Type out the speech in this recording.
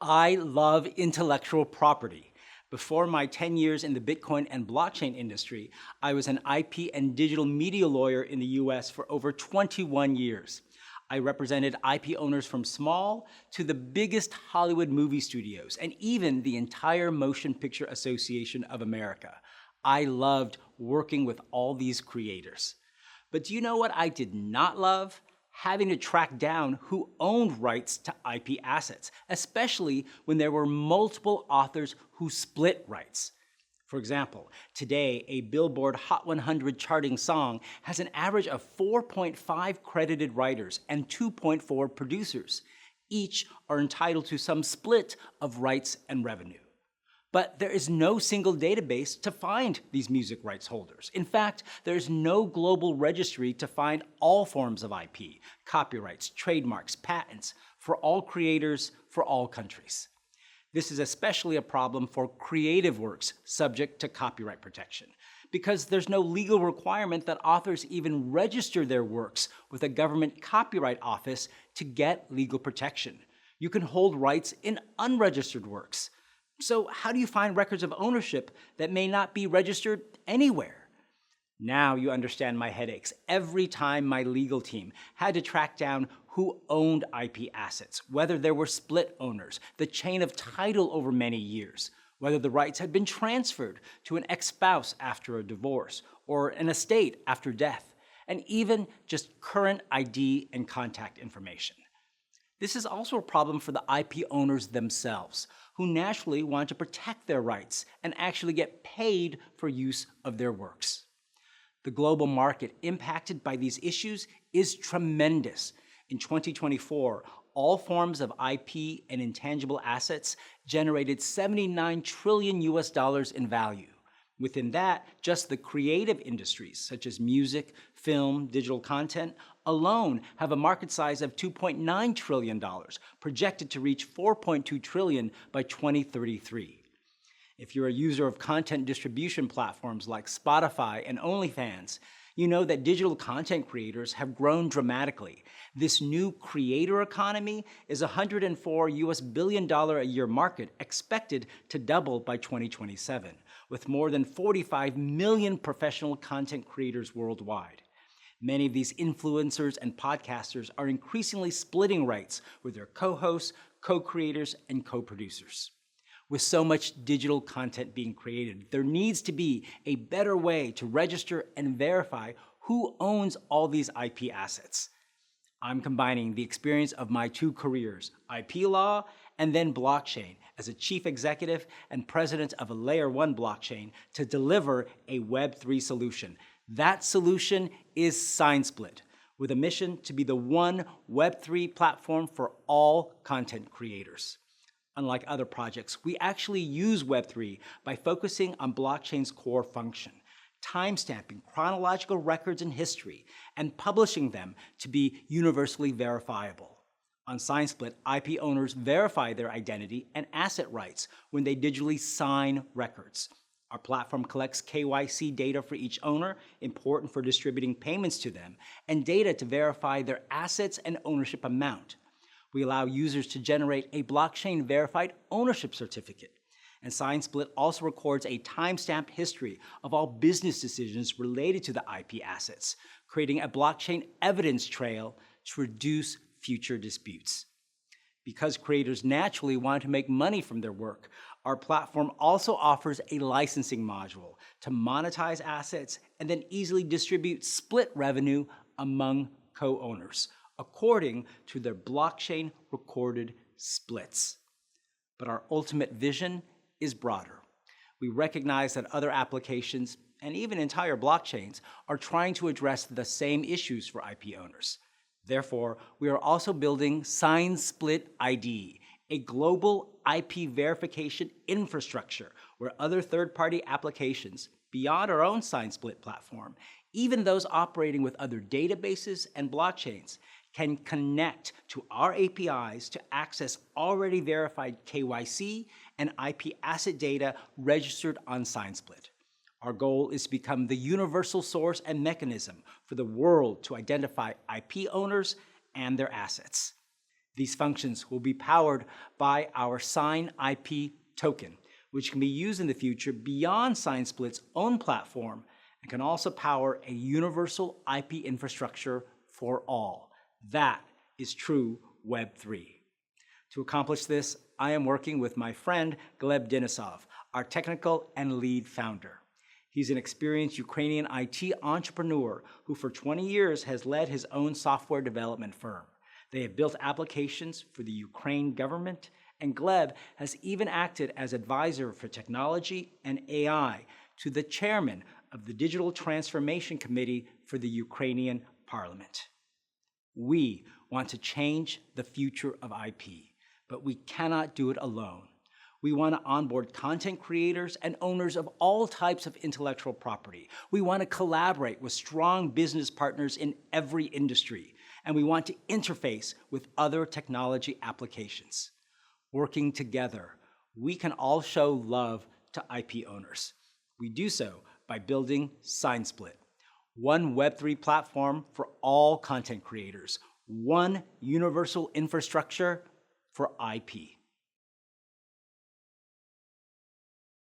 I love intellectual property. Before my 10 years in the Bitcoin and blockchain industry, I was an IP and digital media lawyer in the US for over 21 years. I represented IP owners from small to the biggest Hollywood movie studios and even the entire Motion Picture Association of America. I loved working with all these creators. But do you know what I did not love? Having to track down who owned rights to IP assets, especially when there were multiple authors who split rights. For example, today, a Billboard Hot 100 charting song has an average of 4.5 credited writers and 2.4 producers. Each are entitled to some split of rights and revenue. But there is no single database to find these music rights holders. In fact, there is no global registry to find all forms of IP, copyrights, trademarks, patents, for all creators, for all countries. This is especially a problem for creative works subject to copyright protection, because there's no legal requirement that authors even register their works with a government copyright office to get legal protection. You can hold rights in unregistered works. So how do you find records of ownership that may not be registered anywhere? Now you understand my headaches every time my legal team had to track down who owned IP assets, whether there were split owners, the chain of title over many years, whether the rights had been transferred to an ex-spouse after a divorce or an estate after death, and even just current ID and contact information. This is also a problem for the IP owners themselves, who naturally want to protect their rights and actually get paid for use of their works. The global market impacted by these issues is tremendous. In 2024, all forms of IP and intangible assets generated $79 trillion in value. Within that, just the creative industries, such as music, film, digital content, alone have a market size of $2.9 trillion, projected to reach $4.2 trillion by 2033. If you're a user of content distribution platforms like Spotify and OnlyFans, you know that digital content creators have grown dramatically. This new creator economy is a $104 billion a year market expected to double by 2027, with more than 45 million professional content creators worldwide. Many of these influencers and podcasters are increasingly splitting rights with their co-hosts, co-creators, and co-producers. With so much digital content being created, there needs to be a better way to register and verify who owns all these IP assets. I'm combining the experience of my two careers, IP law and then blockchain, as a chief executive and president of a Layer 1 blockchain to deliver a Web3 solution. That solution is SignSplit, with a mission to be the one Web3 platform for all content creators. Unlike other projects, we actually use Web3 by focusing on blockchain's core function, timestamping chronological records in history and publishing them to be universally verifiable. On SignSplit, IP owners verify their identity and asset rights when they digitally sign records. Our platform collects KYC data for each owner, important for distributing payments to them, and data to verify their assets and ownership amount. We allow users to generate a blockchain-verified ownership certificate. And SignSplit also records a timestamped history of all business decisions related to the IP assets, creating a blockchain evidence trail to reduce future disputes. Because creators naturally want to make money from their work, our platform also offers a licensing module to monetize assets and then easily distribute split revenue among co-owners, according to their blockchain recorded splits. But our ultimate vision is broader. We recognize that other applications, and even entire blockchains, are trying to address the same issues for IP owners. Therefore, we are also building SignSplitID, a global IP verification infrastructure where other third-party applications, beyond our own SignSplit platform, even those operating with other databases and blockchains, can connect to our APIs to access already verified KYC and IP asset data registered on SignSplit. Our goal is to become the universal source and mechanism for the world to identify IP owners and their assets. These functions will be powered by our SignIP token, which can be used in the future beyond SignSplit's own platform and can also power a universal IP infrastructure for all. That is true Web3. To accomplish this, I am working with my friend Gleb Denisov, our technical and lead founder. He's an experienced Ukrainian IT entrepreneur who for 20 years has led his own software development firm. They have built applications for the Ukraine government, and Gleb has even acted as advisor for technology and AI to the chairman of the Digital Transformation Committee for the Ukrainian Parliament. We want to change the future of IP, but we cannot do it alone. We want to onboard content creators and owners of all types of intellectual property. We want to collaborate with strong business partners in every industry, and we want to interface with other technology applications. Working together, we can all show love to IP owners. We do so by building SignSplit, one Web3 platform for all content creators, one universal infrastructure for IP.